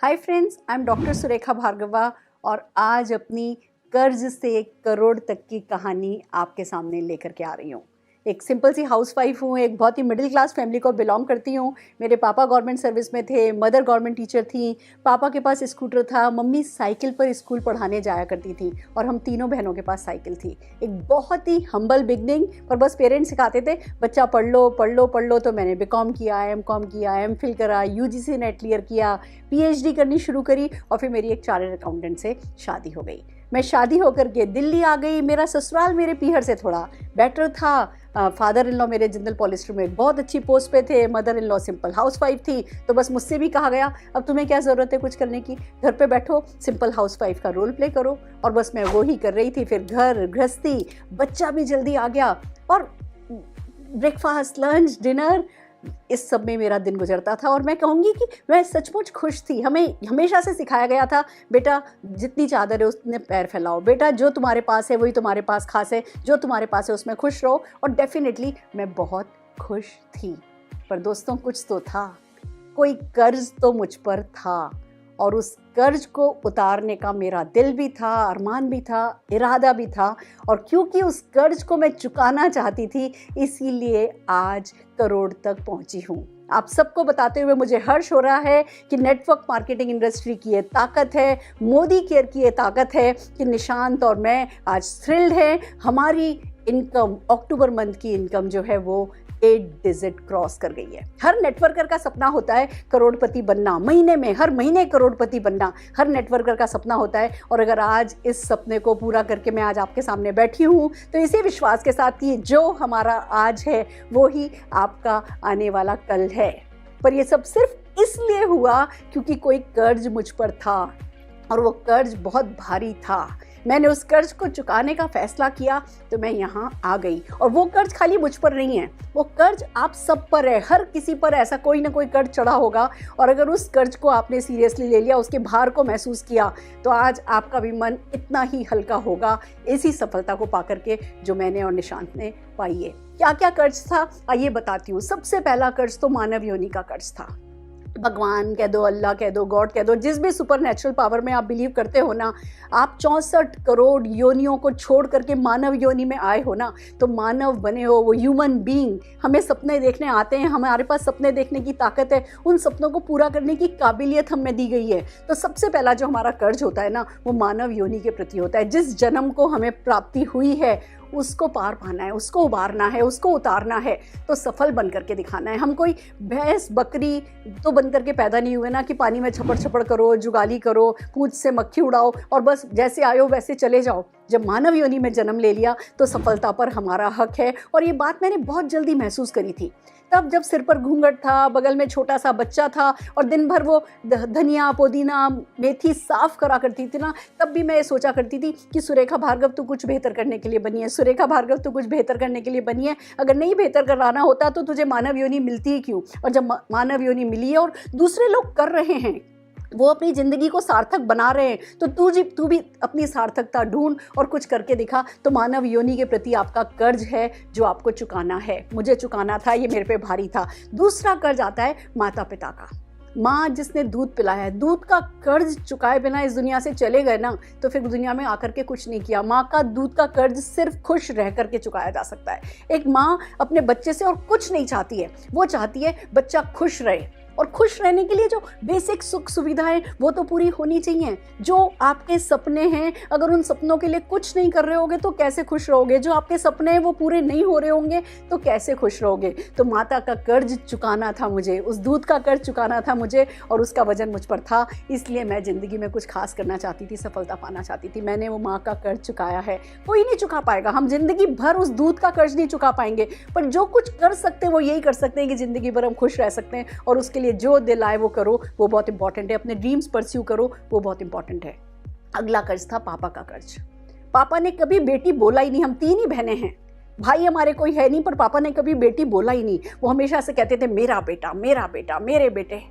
Hi friends, I am doctor Surekha Bhargava और आज अपनी कर्ज से करोड़ तक की कहानी आपके सामने लेकर के आ रही हूँ। एक सिंपल सी हाउसवाइफ हूँ, एक बहुत ही मिडिल क्लास फैमिली को बिलोंग करती हूँ। मेरे पापा गवर्नमेंट सर्विस में थे, मदर गवर्नमेंट टीचर थी। पापा के पास स्कूटर था, मम्मी साइकिल पर स्कूल पढ़ाने जाया करती थी और हम तीनों बहनों के पास साइकिल थी। एक बहुत ही हम्बल बिगनिंग, पर बस पेरेंट्स सिखाते थे बच्चा पढ़ लो पढ़ लो पढ़ लो। तो मैंने बीकॉम किया, एमकॉम किया, एमफिल करा, यूजीसी नेट क्लियर किया, पीएचडी करनी शुरू करी और फिर मेरी एक चार्टर्ड अकाउंटेंट से शादी हो गई। मैं शादी होकर के दिल्ली आ गई। मेरा ससुराल मेरे पीहर से थोड़ा बेटर था। फादर इन लॉ मेरे जिंदल पॉलिस्टर में बहुत अच्छी पोस्ट पे थे, mother in law simple housewife थी। तो बस मुझसे भी कहा गया अब तुम्हें क्या ज़रूरत है कुछ करने की, घर पे बैठो, सिंपल हाउसवाइफ का रोल प्ले करो। और बस मैं वो ही कर रही थी। फिर घर गृहस्थी, बच्चा भी जल्दी आ गया और ब्रेकफास्ट, लंच, डिनर, इस सब में मेरा दिन गुजरता था। और मैं कहूँगी कि मैं सचमुच खुश थी। हमें हमेशा से सिखाया गया था बेटा जितनी चादर है उतने पैर फैलाओ, बेटा जो तुम्हारे पास है वही तुम्हारे पास खास है, जो तुम्हारे पास है उसमें खुश रहो। और डेफिनेटली मैं बहुत खुश थी। पर दोस्तों कुछ तो था, कोई कर्ज तो मुझ पर था और उस कर्ज को उतारने का मेरा दिल भी था, अरमान भी था, इरादा भी था। और क्योंकि उस कर्ज को मैं चुकाना चाहती थी, इसीलिए आज करोड़ तक पहुंची हूँ। आप सबको बताते हुए मुझे हर्ष हो रहा है कि नेटवर्क मार्केटिंग इंडस्ट्री की ये ताकत है, मोदी केयर की ये ताकत है कि निशांत और मैं आज थ्रिल्ड हैं। हमारी इनकम, अक्टूबर मंथ की इनकम जो है वो 8 डिजिट क्रॉस कर गई है। हर नेटवर्कर का सपना होता है करोड़पति बनना, महीने में हर महीने करोड़पति बनना हर नेटवर्कर का सपना होता है। और अगर आज इस सपने को पूरा करके मैं आज आपके सामने बैठी हूँ तो इसी विश्वास के साथ कि जो हमारा आज है वो ही आपका आने वाला कल है। पर ये सब सिर्फ इसलिए हुआ क्योंकि कोई कर्ज मुझ पर था और वो कर्ज बहुत भारी था। मैंने उस कर्ज को चुकाने का फैसला किया तो मैं यहाँ आ गई। और वो कर्ज खाली मुझ पर नहीं है, वो कर्ज आप सब पर है। हर किसी पर ऐसा कोई ना कोई कर्ज चढ़ा होगा और अगर उस कर्ज को आपने सीरियसली ले लिया, उसके भार को महसूस किया, तो आज आपका भी मन इतना ही हल्का होगा इसी सफलता को पाकर के जो मैंने और निशांत ने पाई है। क्या क्या कर्ज था आइए बताती हूँ। सबसे पहला कर्ज तो मानव योनि का कर्ज था। भगवान कह दो, अल्लाह कह दो, गॉड कह दो, जिस भी सुपर नेचुरल पावर में आप बिलीव करते हो ना, आप 64 करोड़ योनियों को छोड़ करके मानव योनि में आए हो ना, तो मानव बने हो, वो ह्यूमन बीइंग। हमें सपने देखने आते हैं, हमारे पास सपने देखने की ताकत है, उन सपनों को पूरा करने की काबिलियत हमें दी गई है। तो सबसे पहला जो हमारा कर्ज होता है ना, वो मानव योनि के प्रति होता है। जिस जन्म को हमें प्राप्ति हुई है उसको पार पाना है, उसको उबारना है, उसको उतारना है, तो सफल बन करके दिखाना है। हम कोई भैंस बकरी तो बन करके पैदा नहीं हुए ना कि पानी में छपड़ छपड़ करो, जुगाली करो, पूंछ से मक्खी उड़ाओ और बस जैसे आयो वैसे चले जाओ। जब मानव योनि में जन्म ले लिया तो सफलता पर हमारा हक है। और ये बात मैंने बहुत जल्दी महसूस करी थी तब जब सिर पर घूंघट था, बगल में छोटा सा बच्चा था और दिन भर वो धनिया, पुदीना, मेथी साफ करा करती थी ना, तब भी मैं ये सोचा करती थी कि सुरेखा भार्गव तू कुछ बेहतर करने के लिए बनी है, सुरेखा भार्गव तू कुछ बेहतर करने के लिए बनी है। अगर नहीं बेहतर कराना होता तो तुझे मानव योनि मिलती ही क्यों। और जब मानव योनि मिली है और दूसरे लोग कर रहे हैं, वो अपनी ज़िंदगी को सार्थक बना रहे हैं, तो तू भी अपनी सार्थकता ढूंढ और कुछ करके दिखा। तो मानव योनि के प्रति आपका कर्ज है जो आपको चुकाना है। मुझे चुकाना था, ये मेरे पे भारी था। दूसरा कर्ज आता है माता पिता का। माँ जिसने दूध पिलाया है, दूध का कर्ज चुकाए बिना इस दुनिया से चले गए ना, तो फिर दुनिया में आकर के कुछ नहीं किया। माँ का दूध का कर्ज सिर्फ खुश रह करके चुकाया जा सकता है। एक माँ अपने बच्चे से और कुछ नहीं चाहती है, वो चाहती है बच्चा खुश रहे। और खुश रहने के लिए जो बेसिक सुख सुविधाएं वो तो पूरी होनी चाहिए। जो आपके सपने हैं, अगर उन सपनों के लिए कुछ नहीं कर रहे होगे तो कैसे खुश रहोगे। जो आपके सपने हैं वो पूरे नहीं हो रहे होंगे तो कैसे खुश रहोगे। तो माता का कर्ज चुकाना था मुझे, उस दूध का कर्ज चुकाना था मुझे और उसका वजन मुझ पर था। इसलिए मैं ज़िंदगी में कुछ खास करना चाहती थी, सफलता पाना चाहती थी। मैंने वो माँ का कर्ज चुकाया है। कोई नहीं चुका पाएगा, हम जिंदगी भर उस दूध का कर्ज नहीं चुका पाएंगे, पर जो कुछ कर सकते हैं वो यही कर सकते हैं कि ज़िंदगी भर हम खुश रह सकते हैं। और उसके लिए जो दिल आए वो करो, वो बहुत इंपॉर्टेंट है। अपने ड्रीम्स परस्यू करो, वो बहुत इंपॉर्टेंट है। अगला कर्ज था पापा का कर्ज। पापा ने कभी बेटी बोला ही नहीं। हम 3 ही बहनें हैं, भाई हमारे कोई है नहीं, पर पापा ने कभी बेटी बोला ही नहीं। वो हमेशा से कहते थे मेरा बेटा, मेरा बेटा, मेरे बेटे।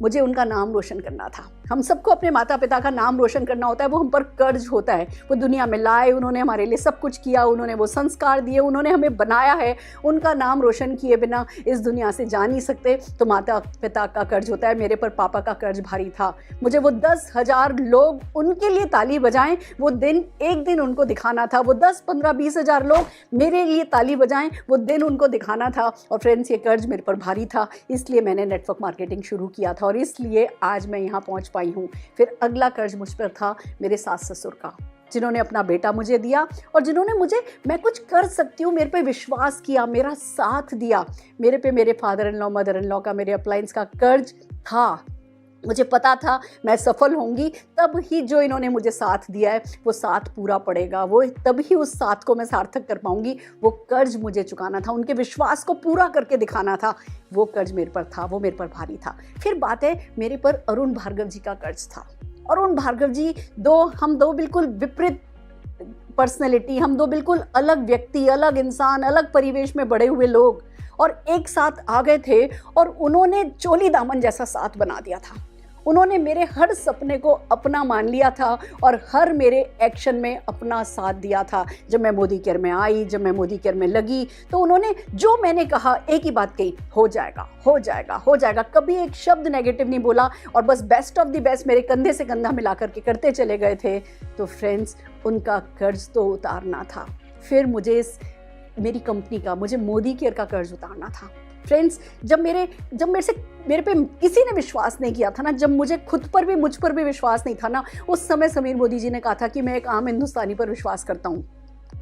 मुझे उनका नाम रोशन करना था। हम सबको अपने माता पिता का नाम रोशन करना होता है, वो हम पर कर्ज होता है। वो दुनिया में लाए, उन्होंने हमारे लिए सब कुछ किया, उन्होंने वो संस्कार दिए, उन्होंने हमें बनाया है। उनका नाम रोशन किए बिना इस दुनिया से जा नहीं सकते। तो माता पिता का कर्ज होता है। मेरे पर पापा का कर्ज भारी था। मुझे वो 10,000 लोग उनके लिए ताली बजाएं, वो दिन एक दिन उनको दिखाना था। वो 10, 15, 20,000 लोग मेरे लिए ताली बजाएं, वो दिन उनको दिखाना था। और फ्रेंड्स, ये कर्ज मेरे पर भारी था, इसलिए मैंने नेटवर्क मार्केटिंग शुरू किया था और इसलिए आज मैं यहाँ पहुँच पाई हूँ। फिर अगला कर्ज मुझ पर था मेरे सास ससुर का, जिन्होंने अपना बेटा मुझे दिया और जिन्होंने मुझे मैं कुछ कर सकती हूँ मेरे पे विश्वास किया, मेरा साथ दिया। मेरे पे मेरे father in law, mother in law का, मेरे अप्लायंस का कर्ज था। मुझे पता था मैं सफल होंगी, तब ही जो इन्होंने मुझे साथ दिया है वो साथ पूरा पड़ेगा, वो तभी उस साथ को मैं सार्थक कर पाऊंगी। वो कर्ज मुझे चुकाना था, उनके विश्वास को पूरा करके दिखाना था। वो कर्ज मेरे पर था, वो मेरे पर भारी था। फिर बात है, मेरे पर अरुण भार्गव जी का कर्ज था। अरुण भार्गव जी हम दो बिल्कुल विपरीत पर्सनैलिटी, हम दो बिल्कुल अलग व्यक्ति, अलग इंसान, अलग परिवेश में बड़े हुए लोग और एक साथ आ गए थे और उन्होंने चोली दामन जैसा साथ बना दिया था। उन्होंने मेरे हर सपने को अपना मान लिया था और हर मेरे एक्शन में अपना साथ दिया था। जब मैं मोदी केयर में आई, जब मैं मोदी केयर में लगी, तो उन्होंने जो मैंने कहा एक ही बात कही, हो जाएगा, हो जाएगा, हो जाएगा। कभी एक शब्द नेगेटिव नहीं बोला और बस बेस्ट ऑफ द बेस्ट मेरे कंधे से कंधा मिला करके करते चले गए थे। तो फ्रेंड्स, उनका कर्ज तो उतारना था। फिर मेरी कंपनी का, मुझे मोदी केयर का कर्ज उतारना था। फ्रेंड्स, जब मेरे पे किसी ने विश्वास नहीं किया था ना, जब मुझे मुझ पर भी विश्वास नहीं था ना, उस समय समीर मोदी जी ने कहा था कि मैं एक आम हिंदुस्तानी पर विश्वास करता हूँ।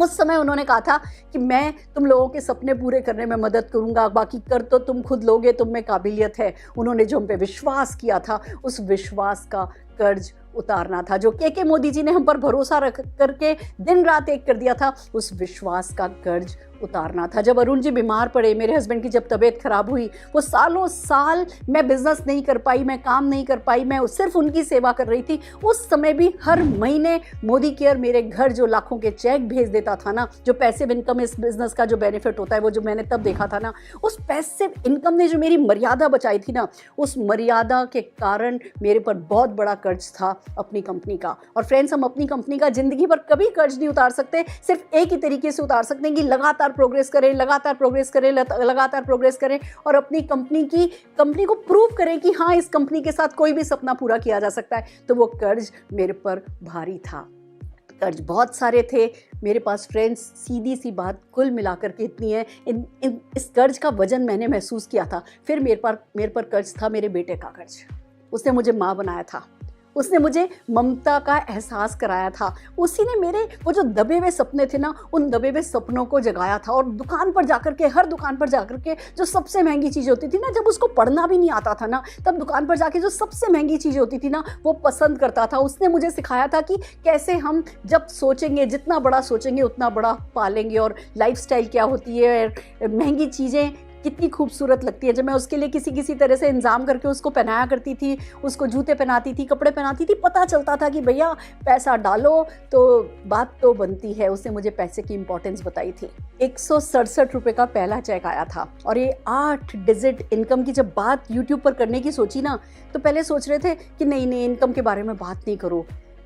उस समय उन्होंने कहा था कि मैं तुम लोगों के सपने पूरे करने में मदद करूंगा, बाकी कर तो तुम खुद लोगे, तुम में काबिलियत है। उन्होंने जो हम पे विश्वास किया था, उस विश्वास का कर्ज उतारना था। जो के मोदी जी ने हम पर भरोसा रख करके दिन रात एक कर दिया था, उस विश्वास का कर्ज उतारना था। जब अरुण जी बीमार पड़े, मेरे हस्बैंड की जब तबीयत खराब हुई, वो सालों साल मैं बिजनेस नहीं कर पाई, मैं काम नहीं कर पाई, मैं सिर्फ उनकी सेवा कर रही थी। उस समय भी हर महीने मोदी केयर मेरे घर जो लाखों के चेक भेज देता था ना, जो पैसिव इनकम इस बिजनेस का जो बेनिफिट होता है, वो जो मैंने तब देखा था ना, उस पैसिव इनकम ने जो मेरी मर्यादा बचाई थी ना, उस मर्यादा के कारण मेरे पर बहुत बड़ा कर्ज था अपनी कंपनी का। और फ्रेंड्स, हम अपनी कंपनी का जिंदगी भर कभी कर्ज नहीं उतार सकते, सिर्फ एक ही तरीके से उतार सकते हैं कि लगातार प्रोग्रेस करें, लगातार प्रोग्रेस करें और अपनी कंपनी को प्रूव करें कि हाँ, इस कंपनी के साथ कोई भी सपना पूरा किया जा सकता है। तो वो कर्ज मेरे पर भारी था। कर्ज बहुत सारे थे मेरे पास। फ्रेंड्स, सीधी सी बात कुल मिलाकर के इतनी है, इस कर्ज का वजन मैंने महसूस किया था। फिर मेरे पर कर्ज था मेरे बेटे का कर्ज। उसने मुझे माँ बनाया था, उसने मुझे ममता का एहसास कराया था, उसी ने मेरे वो जो दबे हुए सपने थे ना, उन दबे हुए सपनों को जगाया था। और हर दुकान पर जाकर के जो सबसे महंगी चीज़ होती थी ना, जब उसको पढ़ना भी नहीं आता था ना, तब दुकान पर जाके जो सबसे महंगी चीज़ होती थी ना, वो पसंद करता था। उसने मुझे सिखाया था कि कैसे हम जब सोचेंगे, जितना बड़ा सोचेंगे उतना बड़ा पालेंगे, और लाइफस्टाइल क्या होती है, महंगी चीज़ें कितनी खूबसूरत लगती है। जब मैं उसके लिए किसी तरह से इंतजाम करके उसको पहनाया करती थी, उसको जूते पहनाती थी, कपड़े पहनाती थी, पता चलता था कि भैया पैसा डालो तो बात तो बनती है। उसने मुझे पैसे की इंपॉर्टेंस बताई थी। 167 रुपये का पहला चेक आया था। और ये 8 डिजिट इनकम की जब बात यूट्यूब पर करने की सोची ना, तो पहले सोच रहे थे कि नहीं इनकम के बारे में बात नहीं करो।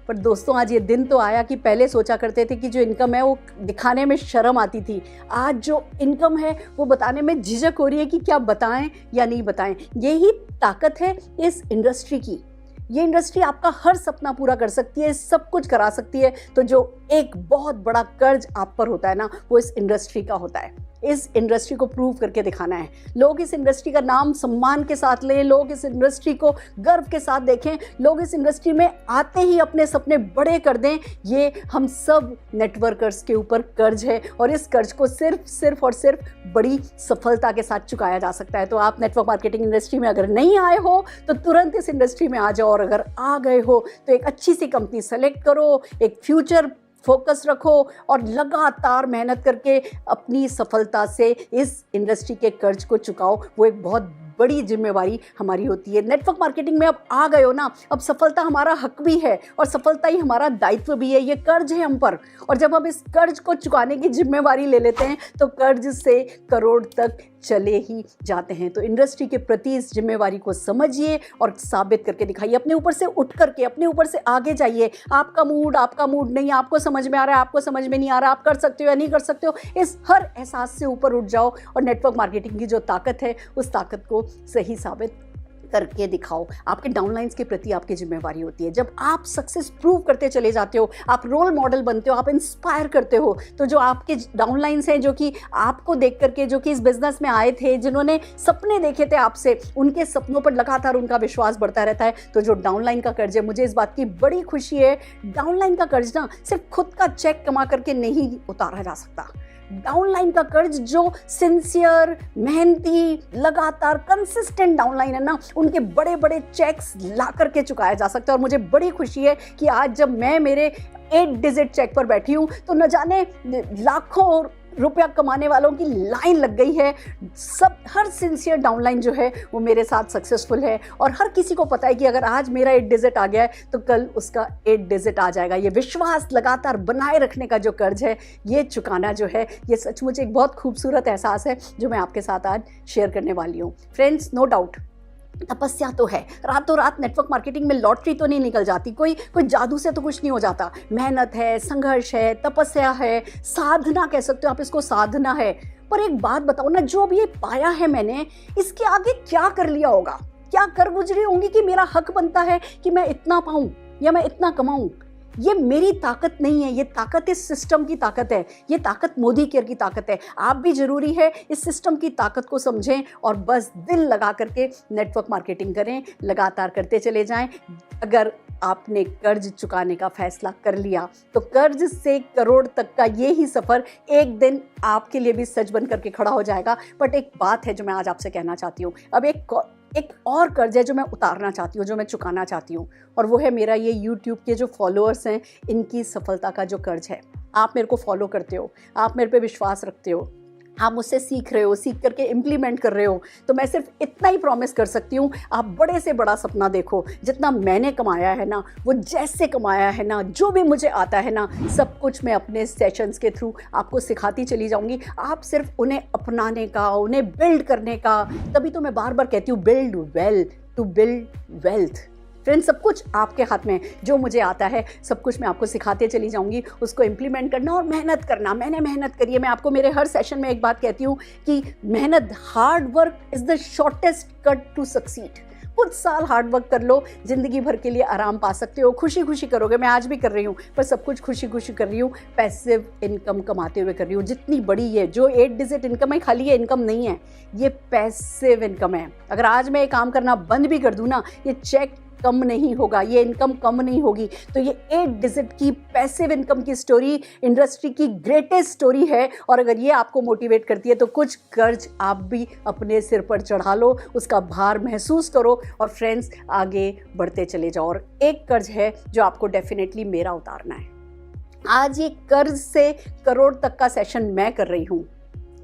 पर दोस्तों, आज ये दिन तो आया कि पहले सोचा करते थे कि जो इनकम है वो दिखाने में शर्म आती थी। आज जो इनकम है वो बताने में झिझक हो रही है कि क्या बताएं या नहीं बताएं। यही ताकत है इस इंडस्ट्री की। ये इंडस्ट्री आपका हर सपना पूरा कर सकती है, सब कुछ करा सकती है। तो जो एक बहुत बड़ा कर्ज आप पर होता है ना, वो इस इंडस्ट्री का होता है। इस इंडस्ट्री को प्रूव करके दिखाना है। लोग इस इंडस्ट्री का नाम सम्मान के साथ लें, लोग इस इंडस्ट्री को गर्व के साथ देखें, लोग इस इंडस्ट्री में आते ही अपने सपने बड़े कर दें। ये हम सब नेटवर्कर्स के ऊपर कर्ज है और इस कर्ज को सिर्फ और सिर्फ बड़ी सफलता के साथ चुकाया जा सकता है। तो आप नेटवर्क मार्केटिंग इंडस्ट्री में अगर नहीं आए हो तो तुरंत इस इंडस्ट्री में आ जाओ, और अगर आ गए हो तो एक अच्छी सी कंपनी सेलेक्ट करो, एक फ्यूचर फोकस रखो और लगातार मेहनत करके अपनी सफलता से इस इंडस्ट्री के कर्ज को चुकाओ। वो एक बहुत बड़ी जिम्मेवारी हमारी होती है। नेटवर्क मार्केटिंग में अब आ गए हो ना, अब सफलता हमारा हक भी है और सफलता ही हमारा दायित्व भी है। ये कर्ज है हम पर, और जब हम इस कर्ज को चुकाने की जिम्मेवारी ले लेते हैं तो कर्ज से करोड़ तक चले ही जाते हैं। तो इंडस्ट्री के प्रति इस जिम्मेवारी को समझिए और साबित करके दिखाइए। अपने ऊपर से उठ करके, अपने ऊपर से आगे जाइए। आपका मूड नहीं, आपको समझ में आ रहा है, आपको समझ में नहीं आ रहा, आप कर सकते हो या नहीं कर सकते हो, इस हर एहसास से ऊपर उठ जाओ और नेटवर्क मार्केटिंग की जो ताकत है उस ताकत को सही साबित करके दिखाओ। आपके डाउनलाइंस के प्रति आपकी जिम्मेवारी होती है। जब आप सक्सेस प्रूव करते चले जाते हो, आप रोल मॉडल बनते हो, आप इंस्पायर करते हो, तो जो आपके डाउनलाइंस हैं, जो कि आपको देख करके, जो कि इस बिजनेस में आए थे, जिन्होंने सपने देखे थे आपसे, उनके सपनों पर लगातार उनका विश्वास बढ़ता रहता है। तो जो डाउनलाइन का कर्ज है, मुझे इस बात की बड़ी खुशी है, डाउनलाइन का कर्ज ना सिर्फ खुद का चेक कमा करके नहीं उतारा जा सकता। डाउनलाइन का कर्ज जो सिंसियर, मेहनती, लगातार कंसिस्टेंट डाउनलाइन है ना, उनके बड़े बड़े चेक्स ला करके चुकाया जा सकता है। और मुझे बड़ी खुशी है कि आज जब मैं मेरे 8 डिजिट चेक पर बैठी हूँ तो न जाने लाखों रुपया कमाने वालों की लाइन लग गई है। सब, हर सिंसियर डाउनलाइन जो है वो मेरे साथ सक्सेसफुल है और हर किसी को पता है कि अगर आज मेरा 8 डिजिट आ गया है तो कल उसका 8 डिजिट आ जाएगा। ये विश्वास लगातार बनाए रखने का जो कर्ज है, ये चुकाना जो है, ये सचमुच एक बहुत खूबसूरत एहसास है जो मैं आपके साथ आज शेयर करने वाली हूँ। फ्रेंड्स, नो डाउट तपस्या तो है, रातों रात नेटवर्क मार्केटिंग में लॉटरी तो नहीं निकल जाती, कोई जादू से तो कुछ नहीं हो जाता। मेहनत है, संघर्ष है, तपस्या है, साधना कह सकते हो आप इसको, साधना है। पर एक बात बताओ ना, जो भी ये पाया है मैंने, इसके आगे क्या कर लिया होगा, क्या कर गुजरी होंगी कि मेरा हक बनता है कि मैं इतना पाऊं या मैं इतना कमाऊं। ये मेरी ताकत नहीं है, ये ताकत इस सिस्टम की ताकत है, ये ताकत मोदी केयर की ताकत है। आप भी जरूरी है इस सिस्टम की ताकत को समझें और बस दिल लगा करके नेटवर्क मार्केटिंग करें, लगातार करते चले जाएं। अगर आपने कर्ज चुकाने का फैसला कर लिया तो कर्ज से करोड़ तक का ये ही सफ़र एक दिन आपके लिए भी सच बन करके खड़ा हो जाएगा। बट एक बात है जो मैं आज आपसे कहना चाहती हूँ, अब एक और कर्ज है जो मैं उतारना चाहती हूँ, जो मैं चुकाना चाहती हूँ, और वो है मेरा ये YouTube के जो फॉलोअर्स हैं, इनकी सफलता का जो कर्ज है। आप मेरे को फॉलो करते हो, आप मेरे पे विश्वास रखते हो, आप मुझसे सीख रहे हो, सीख करके इम्प्लीमेंट कर रहे हो, तो मैं सिर्फ इतना ही प्रॉमिस कर सकती हूँ, आप बड़े से बड़ा सपना देखो। जितना मैंने कमाया है ना, वो जैसे कमाया है ना, जो भी मुझे आता है ना, सब कुछ मैं अपने सेशंस के थ्रू आपको सिखाती चली जाऊँगी। आप सिर्फ उन्हें अपनाने का, उन्हें बिल्ड करने का, तभी तो मैं बार बार कहती हूँ build wealth to build wealth. Friends, सब कुछ आपके हाथ में, जो मुझे आता है सब कुछ मैं आपको सिखाते चली जाऊंगी, उसको इम्प्लीमेंट करना और मेहनत करना। मैंने मेहनत करी है, मैं आपको मेरे हर सेशन में एक बात कहती हूँ कि मेहनत, hard work is the shortest cut to succeed. कुछ साल हार्ड वर्क कर लो, जिंदगी भर के लिए आराम पा सकते हो, खुशी खुशी करोगे। मैं आज भी कर रही हूँ, पर सब कुछ खुशी खुशी कर रही हूँ, पैसिव इनकम कमाते हुए कर रही हूँ। जितनी बड़ी है, जो 8 डिजिट इनकम है, खाली ये इनकम नहीं है, ये पैसिव इनकम है। अगर आज मैं ये काम करना बंद भी कर दूँ ना, ये चेक कम नहीं होगा, ये इनकम कम नहीं होगी। तो ये 8 डिजिट की पैसिव इनकम की स्टोरी इंडस्ट्री की ग्रेटेस्ट स्टोरी है। और अगर ये आपको मोटिवेट करती है तो कुछ कर्ज आप भी अपने सिर पर चढ़ा लो, उसका भार महसूस करो और फ्रेंड्स आगे बढ़ते चले जाओ। और एक कर्ज है जो आपको डेफिनेटली मेरा उतारना है। आज ये कर्ज से करोड़ तक का सेशन मैं कर रही हूँ।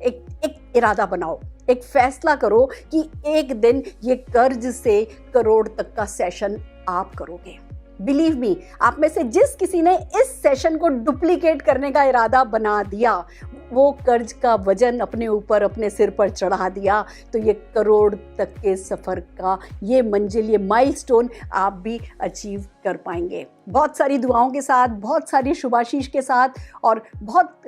एक इरादा बनाओ, एक फैसला करो कि एक दिन ये कर्ज से करोड़ तक का सेशन आप करोगे। बिलीव मी, आप में से जिस किसी ने इस सेशन को डुप्लीकेट करने का इरादा बना दिया, वो कर्ज का वजन अपने ऊपर, अपने सिर पर चढ़ा दिया, तो ये करोड़ तक के सफ़र का ये मंजिल, ये माइलस्टोन आप भी अचीव कर पाएंगे। बहुत सारी दुआओं के साथ, बहुत सारी शुभाशीष के साथ और बहुत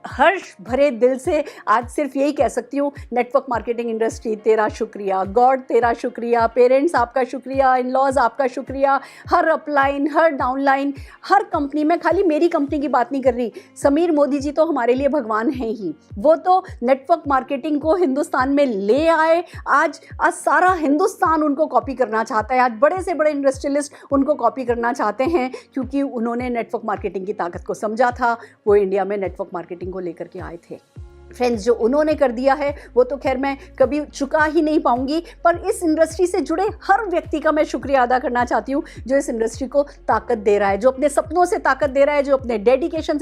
हर्ष भरे दिल से आज सिर्फ यही कह सकती हूँ, नेटवर्क मार्केटिंग इंडस्ट्री तेरा शुक्रिया, गॉड तेरा शुक्रिया, पेरेंट्स आपका शुक्रिया, इन लॉज आपका शुक्रिया, हर अपलाइन, हर डाउनलाइन, हर कंपनी में, खाली मेरी कंपनी की बात नहीं कर रही, समीर मोदी जी तो हमारे लिए भगवान हैं ही। वो तो नेटवर्क मार्केटिंग को हिंदुस्तान में ले आए। आज सारा हिंदुस्तान उनको कॉपी करना चाहता है। आज बड़े से बड़े इंडस्ट्रियलिस्ट उनको कॉपी करना चाहते हैं क्योंकि उन्होंने नेटवर्क मार्केटिंग की ताकत को समझा था। वो इंडिया में नेटवर्क मार्केटिंग को लेकर के आए थे। फ्रेंड्स, जो उन्होंने कर दिया है वो तो खैर मैं कभी चुका ही नहीं पाऊंगी, पर इस इंडस्ट्री से जुड़े हर व्यक्ति का मैं शुक्रिया अदा करना चाहती हूँ जो इस इंडस्ट्री को ताकत दे रहा है, जो अपने सपनों से ताकत दे रहा है, जो अपने डेडिकेशन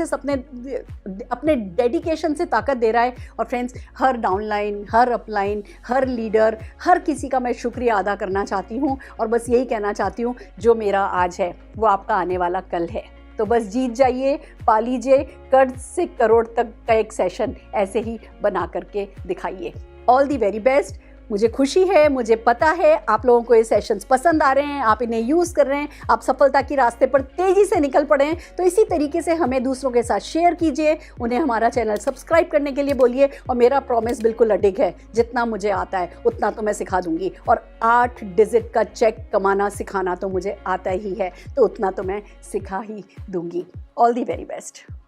से ताकत दे रहा है। और फ्रेंड्स, हर डाउनलाइन, हर अपलाइन, हर लीडर, हर किसी का मैं शुक्रिया अदा करना चाहती हूँ और बस यही कहना चाहती हूँ, जो मेरा आज है वो आपका आने वाला कल है। तो बस जीत जाइए, पा लीजिए, कर्ज से करोड़ तक का एक सेशन ऐसे ही बना करके दिखाइए। All the very best. मुझे खुशी है, मुझे पता है आप लोगों को ये सेशंस पसंद आ रहे हैं, आप इन्हें यूज़ कर रहे हैं, आप सफलता की रास्ते पर तेज़ी से निकल पड़े हैं। तो इसी तरीके से हमें दूसरों के साथ शेयर कीजिए, उन्हें हमारा चैनल सब्सक्राइब करने के लिए बोलिए। और मेरा प्रॉमिस बिल्कुल अडिग है, जितना मुझे आता है उतना तो मैं सिखा दूंगी। और 8 डिजिट का चेक कमाना सिखाना तो मुझे आता ही है, तो उतना तो मैं सिखा ही दूंगी। All the very best.